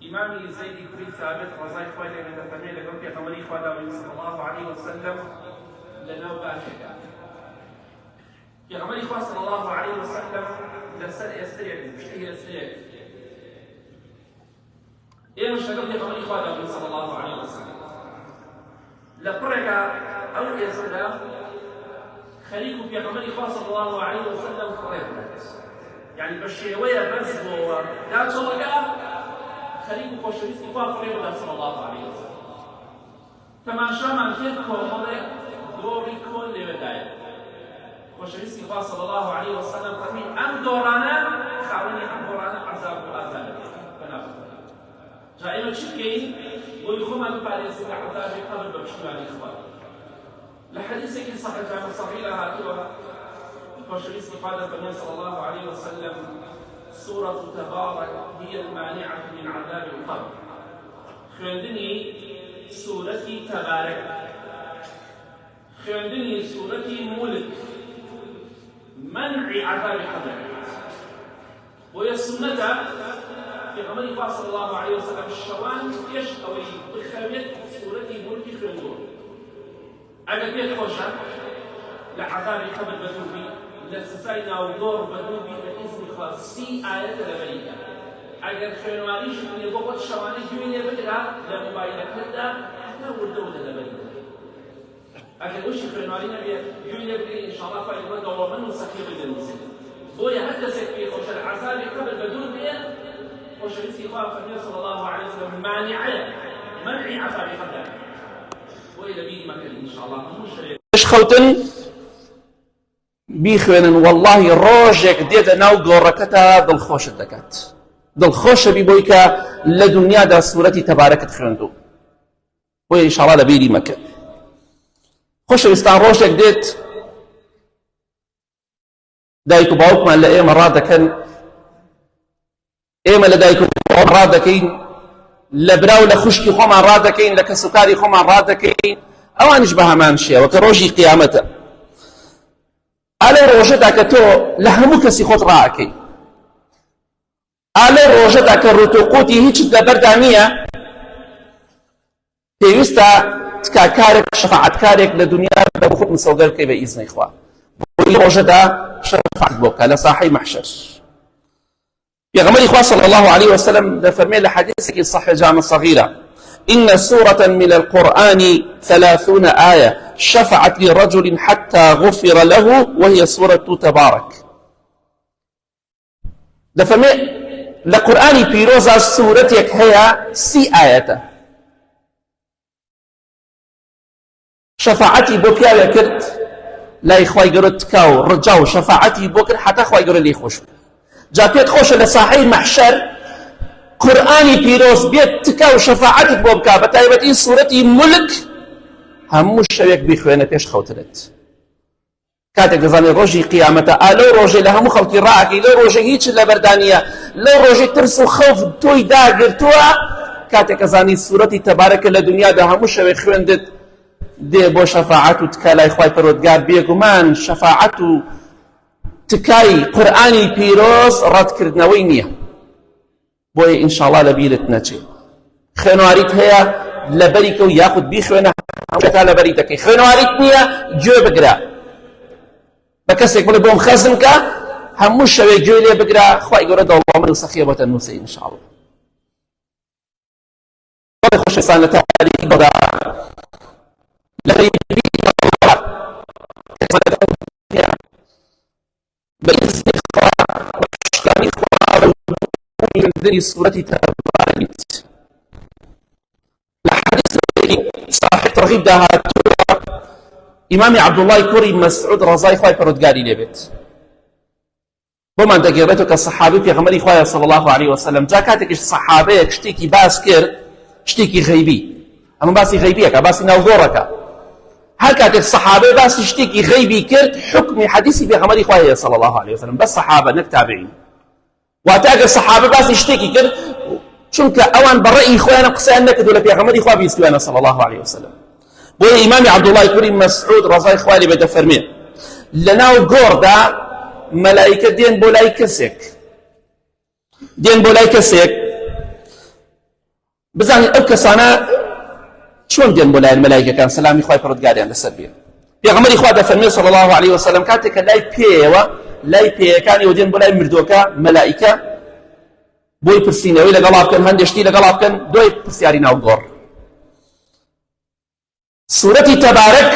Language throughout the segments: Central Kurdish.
إمامي زيد بن ثابت رضي الله عنه من الفميل لقوم في قمري خوادا صلى الله عليه وسلم لنا باشكا في قمري خوادا صلى الله عليه وسلم لسر يستريع مشتهي يستريع إيه مش لقوم في قمري خوادا صلى الله عليه وسلم لقرق أو يسرع خليك في قمري خوادا صلى الله عليه وسلم قريب يعني بشيوية بس هو لا تلقى خليك خوشویستی خواه فريق صلى الله عليه وسلم تماشا من كيف كومضي دوري كل بداية خوشویستی خواه صلى الله عليه وسلم فرمي أم دورانا خاوني أم دورانا عذاب وآذان بنابه جائمة شكين ويخوما بباريسي لعذاب قبل ببشتواني إخوان لحديثك صحيح جامع صغيرة هاتوا خوشویستی خواه فرمي صلى الله عليه وسلم سورة تبارك هي المانعة من عذاب القبر. خوندني سورة تبارك. خوندني سورة ملك. منع عذاب القبر. وهي السنة في غمر الله صلى الله عليه وسلم الشوان يشتوي بخمية سورة ملك خوندون. أجل بيت خوشة لعذاب القبر بدوبي لسسائنا ودور بدوبي بإذن خاصي آية لبريكا أجل خوانوانيش من يبقى الشواني جويني بكرا لمباينة كدا حتى ولدود لبريكا أجل وشي خوانوانينا جويني بكرا إن شاء الله فإن دوامن وسخير للمسلم بويا هدسك في خوش العذاب قبل بدوبي خوش الاستيقاف فالنبي صلى الله عليه وسلم مانعة منع عذاب قبل وإلى بيد مكان إن شاء الله ايش خوتن بیخوێنن والله ڕۆژێک دێتە ناو گۆڕەکەتا دڵخۆشت دەکات دڵخۆشە بی بۆی کە لە دنیادا سوورەتی تەبارەکت خوێندوو بۆیە ئینشاڵڵا لە بیری مەکە خۆشەویستان ڕۆژێک دێت دایک و باوکمان لە ئێمە ڕادەکەن ئێمە لە دایک و باوک ڕادەکەین لە براو لە خوشکی خۆمان ڕادەکەین لە کەسوکاری خۆمان ڕادەکەین ئەوانش بە هەمان شێوە کە ڕۆژی قیامەتە ئالێ ڕۆژەدا کە تۆ لە هەموو کەسی خۆت ڕائەکەی ئالێ ڕۆژەدا کە ڕوتوقوتی هیچت لەبەردا نییە پێویستە تکاکارێک شەفاعەتکارێک لە دنیا بە خۆت مسەوگەر بکەی بە ئیزنی خوا بۆی ڕۆژەدا شەفاعەت بۆ بکە لە ساحەی مەحشەر پێغەمبەری خوا صلی الله عليه وسلم دەفەرمێ لە حەدیثێکی صحیح جامع صغيرة إن سورة من القرآن 30 آية شفعت لرجل حتى غفر له وهي سورة تبارك دفرمي لقرآن بيروزا سورتك هي 3 آية شفاعتي بوكيا يكرت لا إخوائي قرد تكاو رجاو شفاعتي بوكر حتى إخوائي قرد لي خوش جاكيت خوش لصاحي محشر قرآني بيروز بيت تكاو شفاعتك بوبكا بتايبتين سورتي ملك همو شويك بيخوينة بيش خوترت كاتك دزاني روجي قيامتا لو روجي لهمو خلقي راكي لو روجي هيتش لبردانية لو روجي ترسو خوف توي داقر توا كاتك دزاني سورتي تبارك لدنيا ده همو شويك خويندت دي بو شفاعتو تكالا إخواي پرودگار بيكو من شفاعتو تكاي قرآني بيروز رد كردنوي نيه بۆیە ئینشاءڵڵا لەبیرت نەچێ خوێنواریت هەیە لەبەریکە و یاخود بیخوێنە هەمووشتا لەبەری دەکەی خوێنواریت نییە گوێ بگرە بە کەسێک بڵێ بۆم خەزم کە هەموو شەوێ گوێ لێ بگرە خوای گەورە دەوڵەمەند و سەخیە بۆتە نووسێ ئینشاءڵڵا بەڵێ خۆشەویستان لە تاریکدا بەئیزنی خوا بەشتانی خوا من سورة تبارك لحديث صحيح ترغيب ده إمام عبد الله كوري مسعود رضاي خواهي پرودگاری لبت بمان دقيرتو كالصحابي في غمري خواهي صلى الله عليه وسلم جا كاتك الصحابي اشتيكي باس كر اشتيكي غيبي اما باسي غيبيك باسي نوغورك هل كاتك الصحابي باس اشتيكي غيبي كر حكم حديثي في غمري خواهي صلى الله عليه وسلم بس صحابة نكتابعين واتاقر الصحابة باس اشتكي كر چونك اوان برأي اخوانا قصيان نكدو لبيغمري خواه بيستوانا صلى الله عليه وسلم بوي امام عبد الله كريم مسعود رضاي خوالي بدا فرمين لناو قوردا ملائكة دين بولاي كسك بزانین ئەو کەسانە چۆن دێن بۆ لایەن مەلایکەکان سەلامی خوای پەروەردگاریان لەسەر بێ. پێغەمبەری خوا دەفەرمێ صلی الله عليه وسلم کاتێک کە لای پێیەوە لای پێیەکانیەوە دێن بۆ لای مردووەکە مەلایکە بۆی پرسینەوەی لەگەڵا بکەن هەندێشتی لەگەڵا بکەن دوای پرسیاری ناو گۆڕ. سوورەتی تەبارەک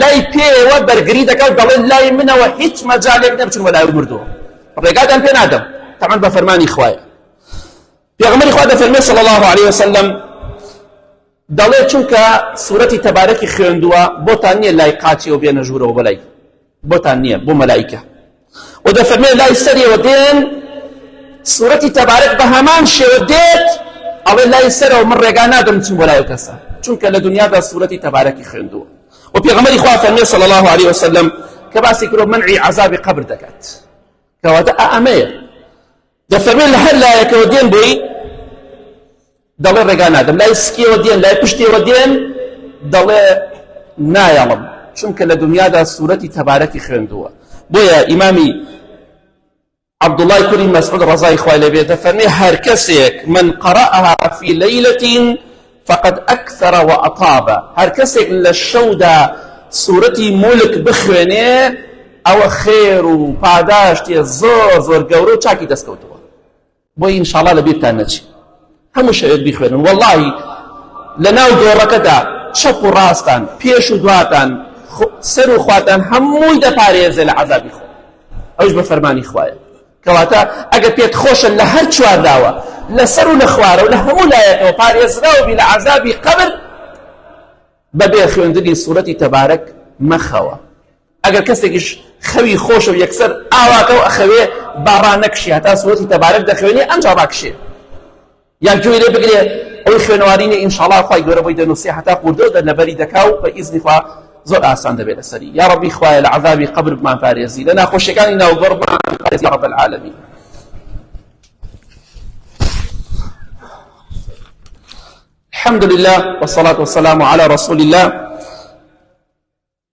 لای پێیەوە بەرگری دەکەوت دەڵێن لای منەوە هیچ مەجالێک نەبچون بۆ لای مردووە ڕێگادان پێ نادەم تەمەن بە فەرمانی خوایە. پێغەمبەری خوا دەفەرمێ صلی الله عليه وسلم دەڵێ چونکە سوورەتی تەبارەکی خوێندووە بۆتان نییە لای قاچی و بێنە ژوورەوە بەلای بۆتان نییە بۆ مەلایکە و دەفەرمێ لای سەریەوە دێن سوورەتی تەبارەک بە هەمان شێوە دێت ئەڵێ لای سەرەوە من ڕێگا نادەم چون بۆ لای کەسە چونکە لە دنیادا سوورەتی تەبارەکی خوێندووە. و پێغەمبەری خوا فەرمێ صلی الله عليه وسلم کە باسی کردو منعی عەزابی قەبر دەکات کەواتە ئەمەیە دەفەرمێ لە هەر لایەکەوە دێن بۆی دەڵێ ڕێگا نادەم لای سکیەوە دێن لای پشتیەوە دێن دەڵێ نایەڵم چونکە لە دنیادا سوورەتی تەبارەکی خوێندووە. بۆیە ئیمامی عەبدوڵای کوڕی مەسعود ڕەزای خوای لێ بێ دەفەرمێ هەر کەسێک من قەرەئەها فی لەیلەة فقد أكثر وأطاب هەر کەسێک لە شەودا سوورەتی مولک بخوێنێ ئەوە خێر و پاداشتێ زۆر زۆر گەورە و چاکی دەستکەوتووە. بۆی ئینشاءڵڵا لە بیرتان نەچی هەموو شەوێت بیخوێنن وەڵڵاهی لە ناو گۆڕەکەدا چەپ و ڕاستان پێش و دواتان سەر و خواتان هەمووی دەپارێزێ لە عەزابی خۆ ئەوش بە فەرمانی خوایە. کەواتە ئەگەر پێت خۆشن لە هەر چوارداوە لەسەر و لە خوارە و لە هەموو لایەکەوە پارێزراوبی لە عەزابی قەبر بەبێ خوێندنی سوورەتی تەبارەک مەخەوە. ئەگەر کەسێکیش خەوی خۆشە و یەکسەر ئاواکە و ئەخەوێ باڕان نەکشی هەتا سوورەتی تەبارەک دەخوێنێ ئەنجا ڕاکشێ یا گوێی لێ بگرێ ئەوەی خوێنەوارینە ئینشاءڵڵا خوای گەورە بۆی دەنووسێ هەتا قوردە لەبەری دەکا و بە ئیزنی خوا زۆر ئاسان دەبێت لەسەری. یا ڕەبی خوایە لە عەزابی قەبر بمان پارێزی لە ناخۆشیەکانی ناوگۆڕ بمان پارێزی یا ڕەب العالەمین. الحمد لله والصلاة والسلام على رسول الله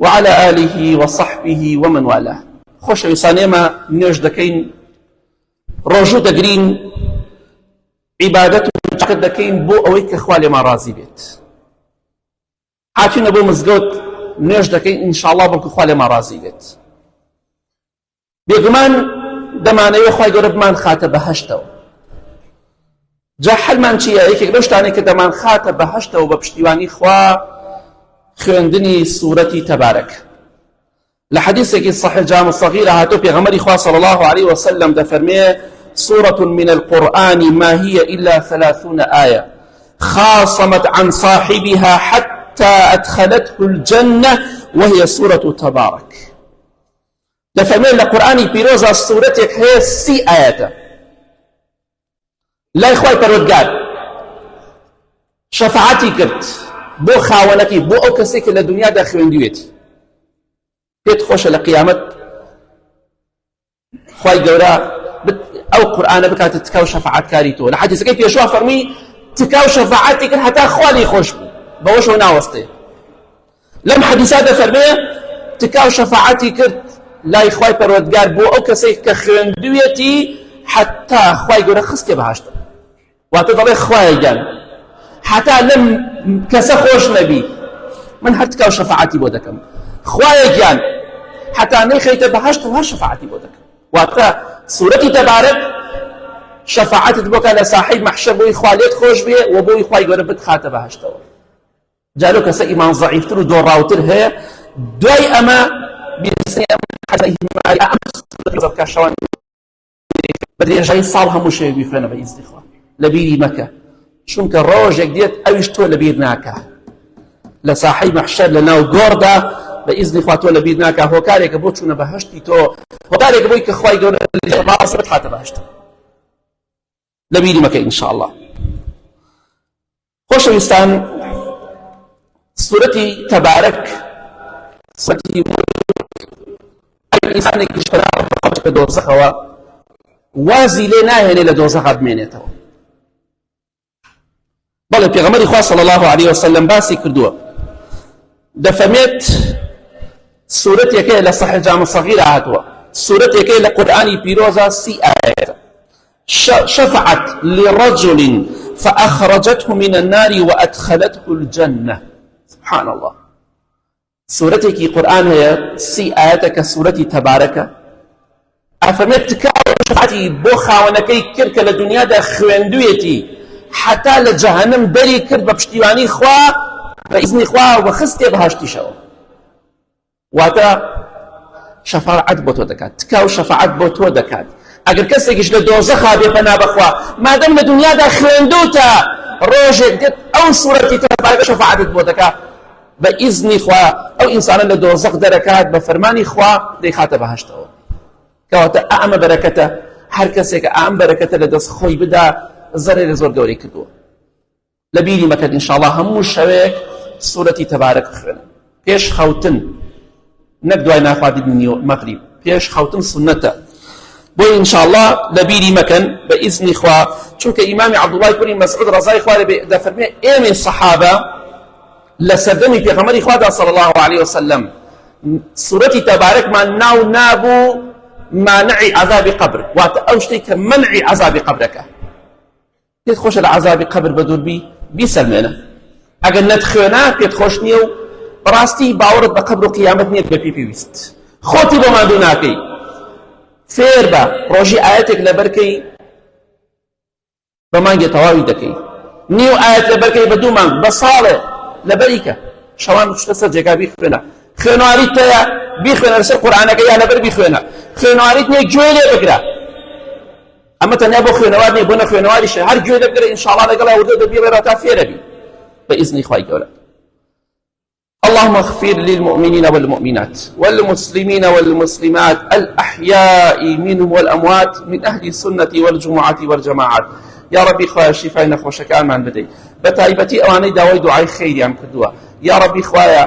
وعلى آله وصحبه ومن والاه. خۆشەویستان ئێمە نوێژ دەکەین ڕۆژوو دەگرین عیبادەت و چاکت دەکەین بۆ ئەوەی کە خوا لێمان ڕازی بێت. هاتوینە بۆ مزگەوت نوێژ دەکەین ئینشاءڵڵا بۆکە خوا لێمان ڕازی بێت. بێگومان دەمانەوێت خوای گەورە بمان خاتە بەهەشتەوە. جا حەلمان چییە؟ یەکێک لەو شتانەی کە دەمان خاتە بەهەشتەوە بە پشتیوانی خوا خوێندنی سوورەتی تەبارەک. لە حەدیثێکی صحیح جامع الصغیر هاتوو پێغەمبەری خوا صلی الله عليه وسلم دەفەرمێ سورة من القرآن ما هي إلا 30 آية خاصمت عن صاحبها حتى أدخلته الجنة وهي سورة تبارك. دەفەرمێ لە قورآنی پیرۆزە سوورەتێک هەیە 30 آياتە لای خوای پەروەردگار شەفاعەتی کرد بۆ خاوەنەکەی بۆ ئەو کەسێک کە لە دنیادا خوێندوێتی پێت خۆشە لە قیامەت خوای گەورە ئەو قورآنە بکاتە تکا و شەفاعەتکاری تۆ. لە حەدیثەکەی پێشوا فەرمی تکا و شەفاعەتی کرد هەتا خوا لێی خۆش بوو بەوەشەوە ناوەستێ. لەم حەدیثا دەفەرمێ تکا و شەفاعەتی کرد لای خوای پەروەردگار بۆ ئەو کەسێک کە خوێندوێتی حتا خوای گەورە خستێ بەهەشتە. واتە دەڵێ خوایە گیان حتا لەم کەسە خۆش نەبی من هەر تکا و شەفاعەتی بۆ دەکەم خوایە گیان حتا نەیخەیتە بەهەشت و هەر شەفاعەتی بۆ دەکەم. واتە سوورەتی تەبارەک شەفاعەتت بۆکە لە ساحەی مەحشەر بۆی خوا لێت خۆش بێ و بۆی خوای گەورە بتخاتە بەهەشتەوە. جارۆ کەسە ئیمان زەعیفتر و دۆڕاوتر هەیە دوای ئەمە بە درێژایی ساڵ هەموو شەوێک بیخوێنە بە ئیزنی خوا لە بیری مەکە چونکە ڕۆژێک دێت ئەویش تۆ لە بیر ناکە لە ساحەی مەحشەر لە ناو گۆڕدا بە ئیزنی خوا تۆ لە بیر ناکە هۆکارێکە بۆ چوونە بەهەشتی تۆ هۆکارێکە بۆی کە خوای گەورە ڕاست بتخاتە بەهەشت لە بیری مەکە ئینشاءڵڵا. خۆشەویستان سوورەتی تەبارەک سوورەتی ئینسانێکی شتەرا بە دۆزەخەوە وازی لێ ناهێنێ لە دۆزەخا بمێنێتەوە. بەڵێ پێغەمبەری خوا صلی الله عليه وسلم باسی کردووە دەفەرمێت سوورەتێکەیە لە صحیح جامع الصغیر هاتووە سوورەتێکەیە لە قورآنی پیرۆزە 30 آیەتە شفعت لرجل فأخرجته من النار وأدخلته الجنة. سبحان الله. سورتك قرآن هي 3 آياتك سورة تبارك أفرميت تكاو شفاعتي بو خاونكي كرك لدنيا دا خويندويتي حتى لجهنم بري كرد بپشتیوانی خوا بإذن خوا وخستي بهاشتي شو واتا شفاعت بو تو دكات تكاو شفاعت بو تو دكات اگر کسێکیش لە دۆزەخا بێپەنا بەخوا مادەم لە دنیادا خوێندوتە ڕۆژێک دێت ئەو سوورەتی تەبارەکە شەفاعەتت بۆ دەکات بە ئیزنی خوا ئەو ئینسانە لە دۆزەخ دەرەکات بە فەرمانی خوا دەیخاتە بەهەشتەوە. کەواتە ئەمە بەرەکەتە هەر کەسێکە ئەم بەرەکەتە لە دەست خۆی بدا زەرێ لە زۆر گەورەی کردووە. لە بیری مەکەن ئینشاءڵڵا هەموو شەوێک سوورەتی تەبارەک بخوێنن پێش خەوتن، نەک دوای ناخواردنی مەغریب، پێش خەوتن سونەتە. بۆ ئینشاءڵڵا لەبیری مەکەن بە ئیزنی خوا، چونکە ئیمامی عەبدوڵڵای کوڕی مەسعود ڕەزای خوا لێبێ دەفەرمێ ئێمە سەحابە لە سەردەمی پێغەمبەری خوادا صلی الله علیه وسلم سوورەتی تەبارەکمان ناو نابوو مانعی عەذابی قەبر، واتە ئەو شتەی کە منعی عەذابی قەبرەکە. پێت خۆشە لە عەذابی قەبر بەدوور بیسەلمێنە. ئەگەر نەتخوێنە پێت خۆش نییە و بەڕاستی باوەڕت بە قەبر و قیامەت نییە بە پێویست. خۆتی بۆ ماندوو ناکەی. فێر بە ڕۆژی ئاەتێک لەبەرکەی بە مانگێ تەواوی دەکەی، نیو ئاەت لەبەرکەی بە 2 مانگ بە ساڵێ لەبەریکە شەوان شتە سەر جێگا بیخوێنە. خوێنواریت هەیە بیخوێنە لەسەر قورئانەکە یا لەبەر بیخوێنە. خوێنواریت نییە گوێ لێ بگرە. ئەمە تەنیا بۆ خوێنەوار نییە، بۆ نەخوێنەواریشە هەر گوێ لێ بگرە ئینشاءڵڵا لەگەڵا وردە دەبێ تا فێرە بی بە ئیزنی خوای گەورە. اللهم اغفر للمؤمنين والمؤمنات والمسلمين والمسلمات الأحياء منهم والأموات من أهل السنة والجمعة والجماعات. يا ربي خوايا الشفاء نخوشكان من بدي بتايبتي أواني داوي دعاء خير يا مكدوا. يا ربي خوايا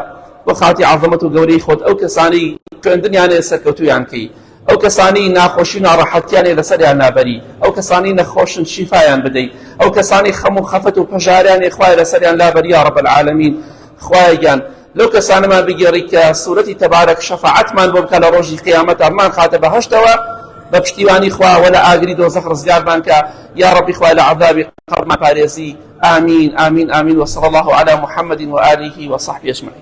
وخاتي عظمته قوري خود أو كساني كان دنيا نسكتو يانكي أو كساني ناخوشين راحتيان لسريان نابري أو كساني نخوشن شفاء بدي أو كساني خمو خفتو بجاريان إخوايا لسريان لابري يا رب العالمين. خوايا جان لو كسان ما بيجريك سورة تبارك شفاعت من بوك على روج القيامة من خاتب هشتوا بپشتیوانی خوا ولا آگری دوزخ رزگار بانك يا ربي خوا لعذاب قبر ما باريزي. آمين آمين آمين. وصلى الله على محمد وآله وصحبه أجمعين.